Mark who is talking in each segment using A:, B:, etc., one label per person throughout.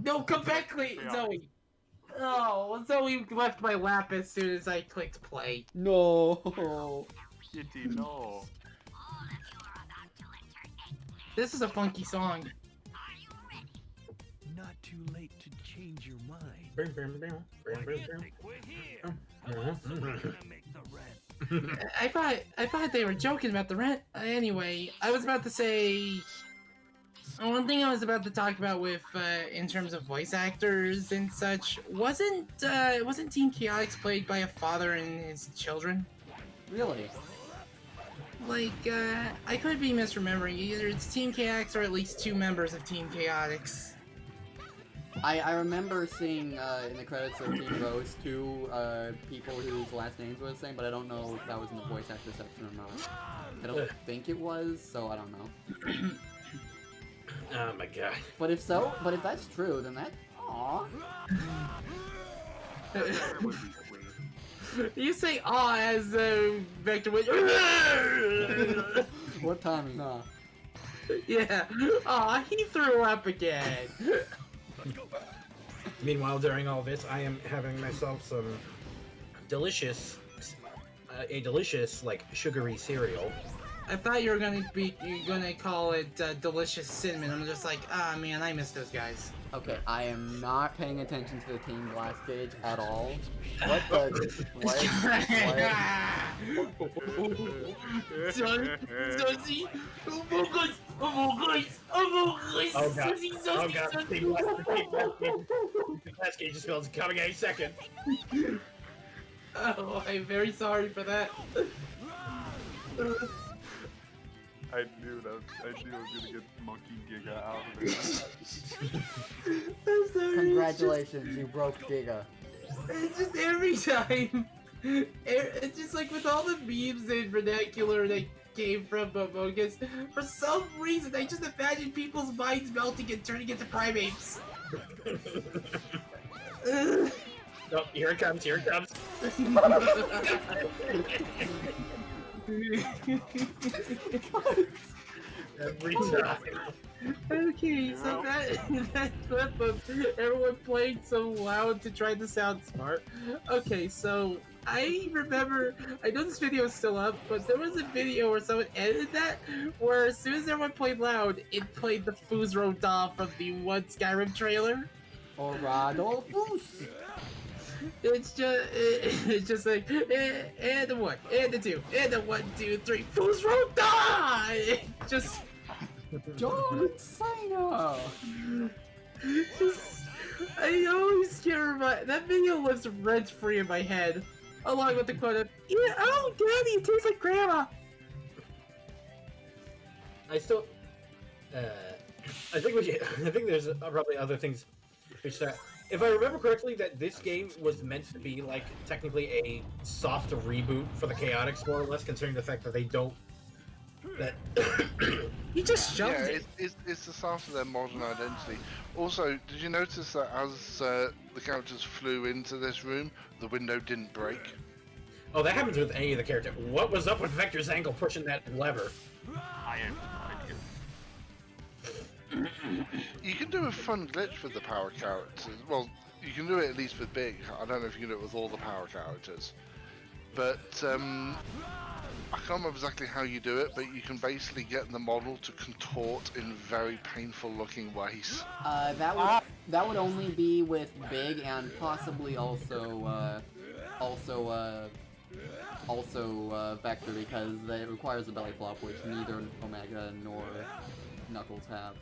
A: No, come back, Zoe! Oh, Zoe left my lap as soon as I clicked play.
B: No.
C: Kitty, no.
A: This is a funky song.
D: Not too late to change your mind.
A: I thought they were joking about the rent. Anyway, I was about to say one thing I was about to talk about with in terms of voice actors and such. Wasn't Team Chaotix played by a father and his children?
B: Really?
A: Like, I could be misremembering. Either it's Team Chaotix or at least two members of Team Chaotix.
B: I remember seeing in the credits of Team Rose two people whose last names were the same, but I don't know if that was in the voice actor section or not. I don't think it was, so I don't know.
E: Oh my god.
B: But if that's true, then that... Aww.
A: You say "aw" as Vector would.
B: What timing, huh?
A: Yeah. Aw, he threw up again.
E: Meanwhile, during all this, I am having myself some delicious, like sugary cereal.
A: I thought you were gonna call it delicious cinnamon. I'm just like, ah man, I miss those guys.
B: Okay, I am not paying attention to the Team Glass Cage at all. What the... What?
A: Susie! Oh my god! Oh my god! Oh my god!
E: Oh god!
A: Susie,
E: Oh god! The Glass Cage is coming any second.
A: Oh, I'm very sorry for that.
C: I knew I was gonna get Monkey Giga out of it.
A: I'm sorry.
B: Congratulations, you broke Giga.
A: It's just every time. It's just like with all the memes and vernacular that came from Bogus, for some reason I just imagine people's minds melting and turning into primates.
E: Oh, here it comes, here it comes. Every time.
A: Okay, so that clip of everyone playing so loud to try to sound smart. Okay, so I remember, I know this video is still up, but there was a video where someone edited that, where as soon as everyone played loud, it played the Fuzro Da from the one Skyrim trailer.
B: Or Rodolphus.
A: It's just like, and the one, and the two, and the 1, 2, 3, Fuzro Da! Just...
B: Don't say no!
A: I always can't remember. That video lives rent-free in my head. Along with the quote of, yeah, oh, Daddy, it tastes like Grandma!
E: I still... I think there's probably other things which that... If I remember correctly, that this game was meant to be, like, technically a soft reboot for the Chaotix, more or less, considering the fact that they don't... That...
A: He just shoved
F: yeah,
A: it.
F: it's the start of their modern identity. Also, did you notice that as the characters flew into this room, the window didn't break?
E: Oh, that happens with any of the characters. What was up with Vector's angle pushing that lever?
C: I am.
F: You can do a fun glitch with the power characters. Well, you can do it at least with Big. I don't know if you can do it with all the power characters. But, I can't remember exactly how you do it, but you can basically get the model to contort in very painful looking ways.
B: That would only be with Big and possibly also Vector, because it requires a belly flop, which neither Omega nor Knuckles have.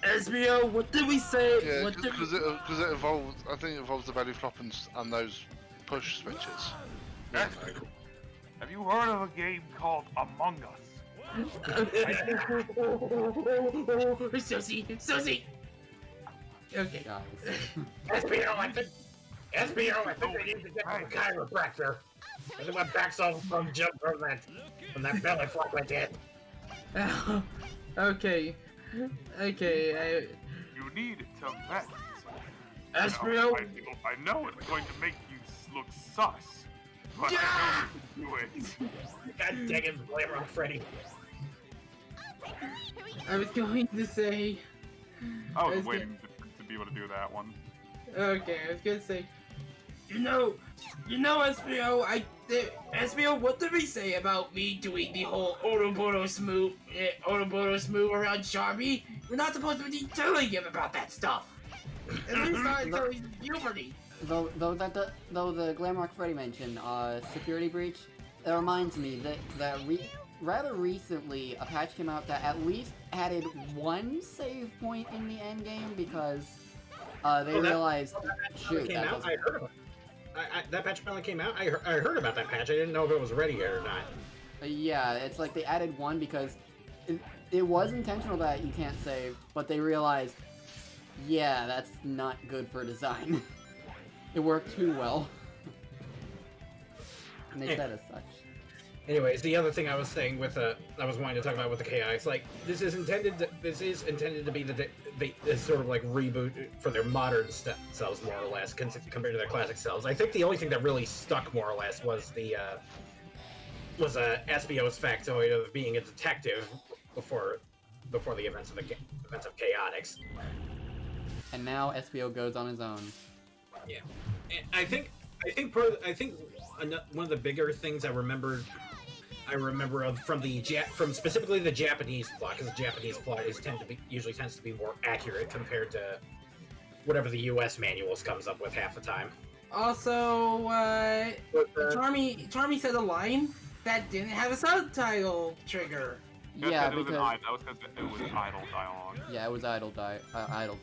A: SBO, what did we say?
F: Yeah, because it evolves. I think it involves the belly flop and those push switches. Yeah.
C: Have you heard of a game called Among Us?
A: Susie! Okay.
B: Guys.
E: SBO, I think they need to get a chiropractor. I think my back's all from jump from that belly flop I did.
A: Okay.
C: You need to vet.
A: SBO?
C: I know it's going to make you look sus, but I know you can do it.
E: God dang it, blame it on Freddy.
A: I was going to say...
C: I was waiting to be able to do that one.
A: Okay, I was gonna say, you know, SBO, SBO, what did we say about me doing the whole Ouroboros move around Charmy? We're not supposed to be telling him about that stuff. At least not until he's in puberty.
B: Though the Glamrock Freddy mentioned, security breach, it reminds me that rather recently a patch came out that at least added one save point in the end game because they realized, shoot, that doesn't...
E: I heard about it. That patch finally came out. I heard about that patch. I didn't know if it was ready yet or not.
B: Yeah, it's like they added one because it was intentional that you can't save, but they realized, yeah, that's not good for design. It worked too well. And they said as such.
E: Anyways, the other thing I was saying with I was wanting to talk about with the Chaotix, like this is intended to be the sort of like reboot for their modern selves, more or less, compared to their classic selves. I think the only thing that really stuck more or less was SBO's factoid of being a detective before the events of Chaotix. And
B: now SBO goes on his own.
E: Yeah, and I think one of the bigger things I remember from specifically the Japanese plot, because the Japanese plot usually tends to be more accurate compared to whatever the U.S. manuals comes up with half the time.
A: Also, Charmy said a line that didn't have a subtitle trigger.
B: Yeah,
C: because that was because it was idle dialogue.
B: Yeah, it was idle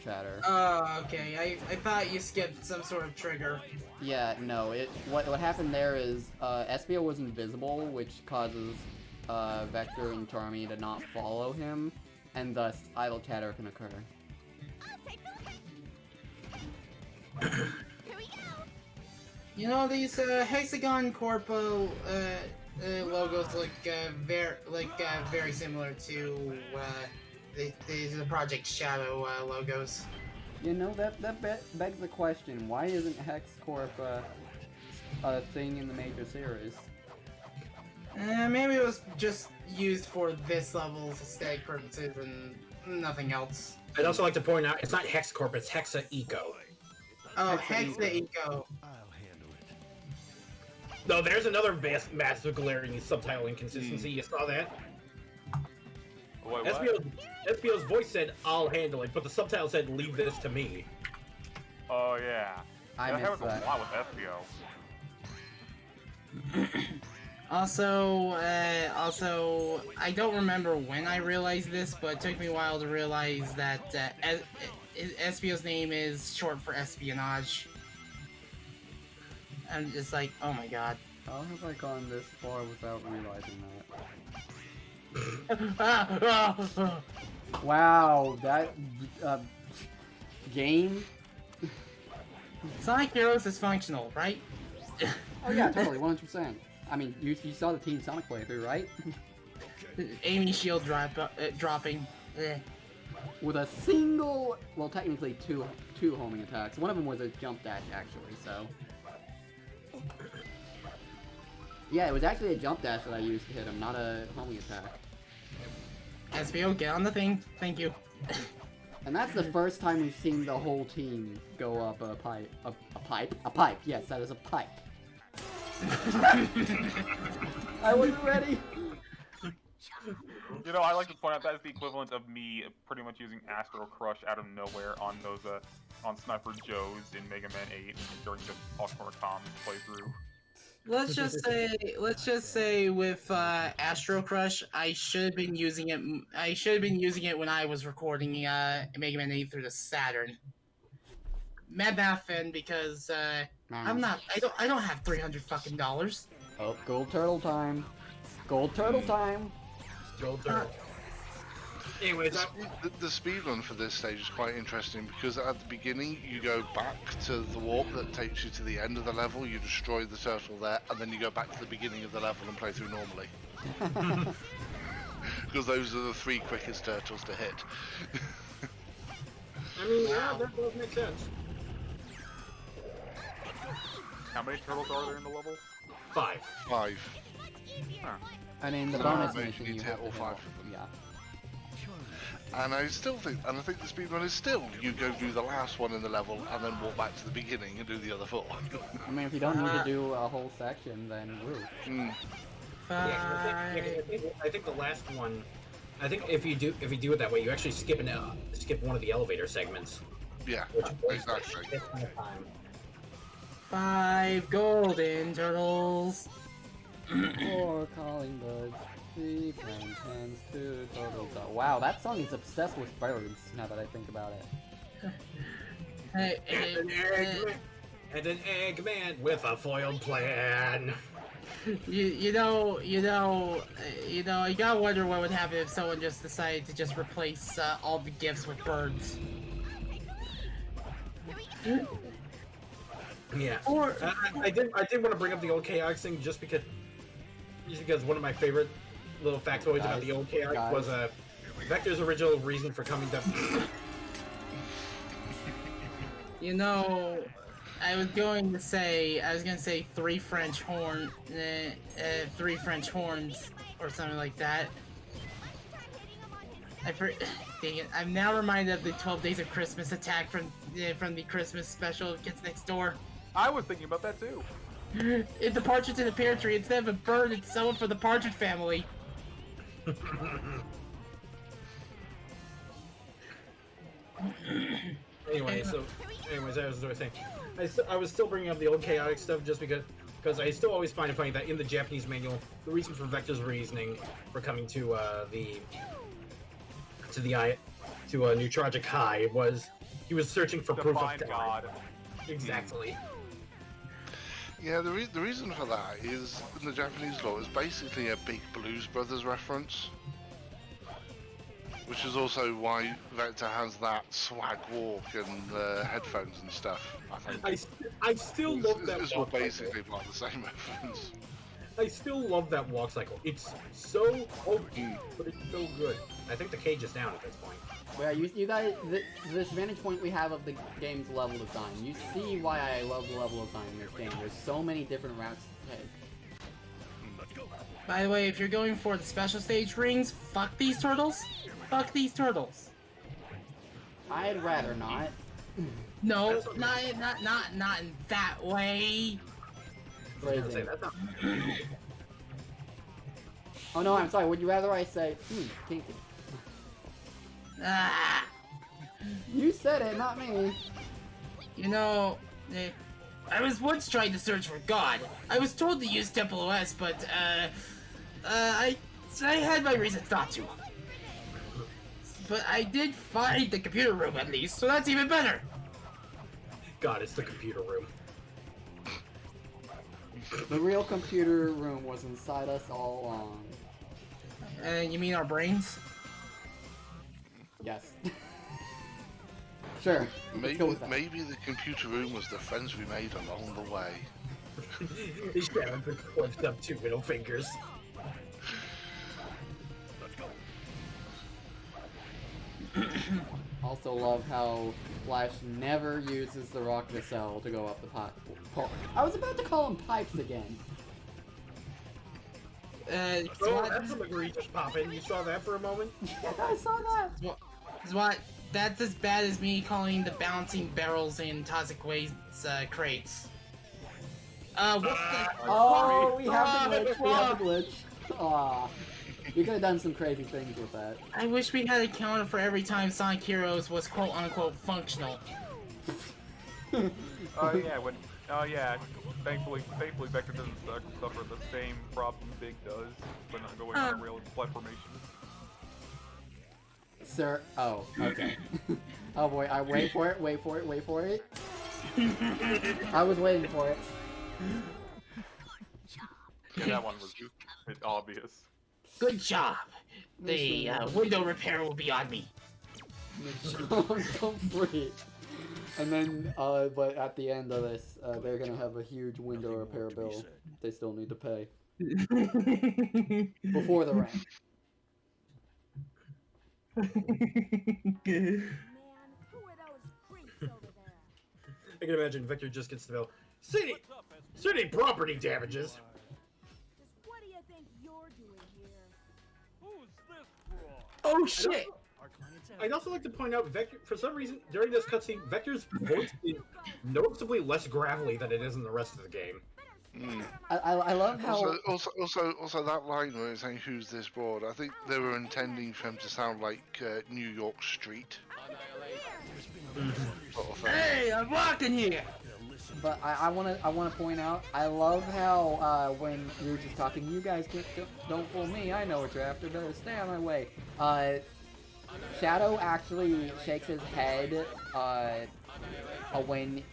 B: chatter.
A: Oh, okay. I thought you skipped some sort of trigger.
B: Yeah, no. What happened there is SBO was invisible, which causes Vector and Charmy to not follow him, and thus idle chatter can occur.
A: You know, these Hexagon Corpo logos look very similar to the Project Shadow logos.
B: You know, that begs the question: why isn't Hex Corp a thing in the major series?
A: Maybe it was just used for this level's aesthetic purposes and nothing else.
E: I'd also like to point out it's not Hex Corp, it's Hexa Eco.
A: Oh, Hexa Eco.
E: No, there's another massive glaring subtitle inconsistency. You saw that?
C: Wait,
E: SBO's voice said, "I'll handle it," but the subtitle said, "Leave this to me."
C: Oh yeah.
B: I
C: that
B: missed
C: happens
B: that.
C: a lot with SBO.
A: Also, I don't remember when I realized this, but it took me a while to realize that SBO's name is short for espionage. I'm just like, oh my god.
B: How have I gone this far without realizing that? Wow, that game.
A: Sonic Heroes is functional, right?
B: Oh yeah, totally, 100%. I mean, you saw the Team Sonic playthrough, right?
A: Amy shield dropping.
B: With a single, well, technically two homing attacks. One of them was a jump dash, actually. So, yeah, it was actually a jump dash that I used to hit him, not a homing attack.
A: SBO, get on the thing. Thank you.
B: And that's the first time we've seen the whole team go up a pipe. A pipe. Yes, that is a pipe. I wasn't ready.
C: You know, I like to point out that is the equivalent of me pretty much using Astro Crush out of nowhere on those on Sniper Joe's in Mega Man 8 during the Hawkmoor Tom playthrough.
A: Let's just say with Astro Crush, I should have been using it. I should have been using it when I was recording Mega Man 8 through the Saturn. Mad Muffin, because I'm not. I don't have $300 fucking dollars.
B: Oh, gold turtle time! Gold turtle time!
E: Gold turtle. Anyways,
F: the speedrun for this stage is quite interesting because at the beginning you go back to the warp that takes you to the end of the level, you destroy the turtle there, and then you go back to the beginning of the level and play through normally. Because those are the 3 quickest turtles to hit.
E: I mean, yeah, that does make sense.
C: How many turtles are there in the level?
E: 5.
F: 5.
C: Huh.
B: And in the
F: So
B: bonus
F: you
B: mission,
F: need
B: you
F: to
B: have
F: hit all
B: to
F: 5
B: hit
F: of them.
B: Yeah.
F: And I think the speedrun is still, you go do the last one in the level and then walk back to the beginning and do the other 4.
B: I mean, if you don't need to do a whole section, then woo.
E: Yeah, I think the last one. I think if you do it that way, you actually skip one of the elevator segments.
F: Yeah,
E: Which
F: exactly.
A: 5 golden turtles.
B: 4 calling birds, 3 flying hens, 2 turtles. Oh, wow, that song is obsessed with birds, now that I think about it.
A: Hey,
E: And an Eggman with a foiled plan.
A: you know, you gotta wonder what would happen if someone just decided to just replace all the gifts with birds.
E: Yeah.
A: Or
E: I did want to bring up the old Chaotix thing just because one of my favorite little factoids about the old Chaotix was Vector's original reason for coming to.
A: you know, I was going to say 3 French horns or something like that. Dang it! I'm now reminded of the 12 Days of Christmas attack from the Christmas special Kids Next Door.
C: I was thinking about that too.
A: It's the partridge in the pear tree. Instead of a bird, it's someone for the partridge family.
E: Anyways, as I was saying, I was still bringing up the old Chaotix stuff just because I still always find it funny that in the Japanese manual, the reason for Vector's reasoning for coming to New Tragic High was he was searching for
C: To
E: proof
C: find
E: of
C: God.
E: Exactly.
F: Yeah, the reason for that is, in the Japanese law, it's basically a big Blues Brothers reference. Which is also why Vector has that swag walk and headphones and stuff, I think.
E: I still love that
F: It's all
E: walk cycle.
F: basically part of the same reference.
E: I still love that walk cycle. It's so OP, but it's so good. I think the cage is down at this point.
B: Well, you guys, this vantage point we have of the game's level design, you see why I love the level design in this game. There's so many different routes to take.
A: By the way, if you're going for the special stage rings, fuck these turtles. Fuck these turtles.
B: I'd rather not.
A: No, not in that way.
B: Phrasing.
E: That's not...
B: Oh no, I'm sorry. Would you rather I say, kinky?
A: Ah,
B: You said it, not me.
A: you know, I was once trying to search for God. I was told to use Temple OS, but I had my reasons not to. But I did find the computer room at least, so that's even better.
E: God, it's the computer room.
B: The real computer room was inside us all along.
A: You mean our brains?
B: Yes. Sure. Let's go with that.
F: Maybe the computer room was the friends we made along the way.
E: These Sharon clenched up 2 middle fingers.
B: Also love how Flash never uses the rock nacelle to go up the pipe. I was about to call them pipes again.
E: Oh, that's some egregious popping. You saw that for a moment?
B: Yeah, I saw that.
A: Zwat, that's as bad as me calling the bouncing barrels in Tazikwe's crates. What's the...
B: Oh, we have the glitch. We have the glitch. Aw. We could have done some crazy things with that.
A: I wish we had a counter for every time Sonic Heroes was quote-unquote functional.
C: Oh yeah. Thankfully, Vector doesn't suffer the same problem Big does, but not going on a rail platformation.
B: Sir, oh, okay. Oh boy, I wait for it. I was waiting for it.
C: Yeah, that one was a bit obvious.
A: Good job. The window repair will be on me.
B: Complete. And then, but at the end of this, they're gonna have a huge window repair bill they still need to pay. Before the rent.
E: I can imagine Victor just gets the bill. City property damages.
G: Just what do you think you're doing here?
A: Oh shit!
E: I'd also like to point out, Vector, for some reason, during this cutscene, Vector's voice is noticeably less gravelly than it is in the rest of the game.
F: Mm.
B: I love how
F: Also, that line where it's saying "Who's this broad?" I think they were intending for him to sound like New York Street. Sort of thing.
A: Hey, I'm walking here.
B: But I wanna point out, I love how when Rouge is talking, you guys don't fool me. I know what you're after. Better stay on my way. Shadow actually shakes his head when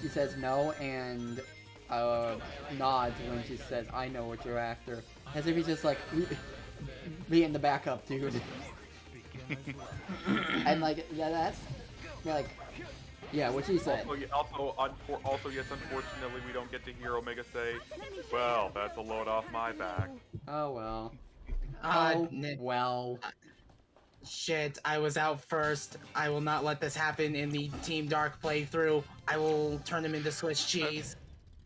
B: she says no, and nods when she says I know what you're after, as if he's just like being the backup dude. And like that's like. Yeah, what she said.
C: Also, yes, unfortunately, we don't get to hear Omega say, "Well, that's a load off my back."
B: Oh well. Well.
A: Shit, I was out first. I will not let this happen in the Team Dark playthrough. I will turn him into Swiss cheese.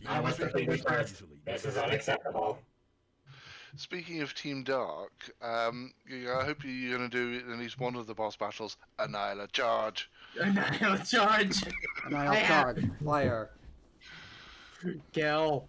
E: I was the leader first. This is unacceptable.
F: Speaking of Team Dark, I hope you're going to do in at least one of the boss battles, Annihilate Charge.
A: Annihilate Charge.
B: Annihilate Charge. Fire.
A: Kill.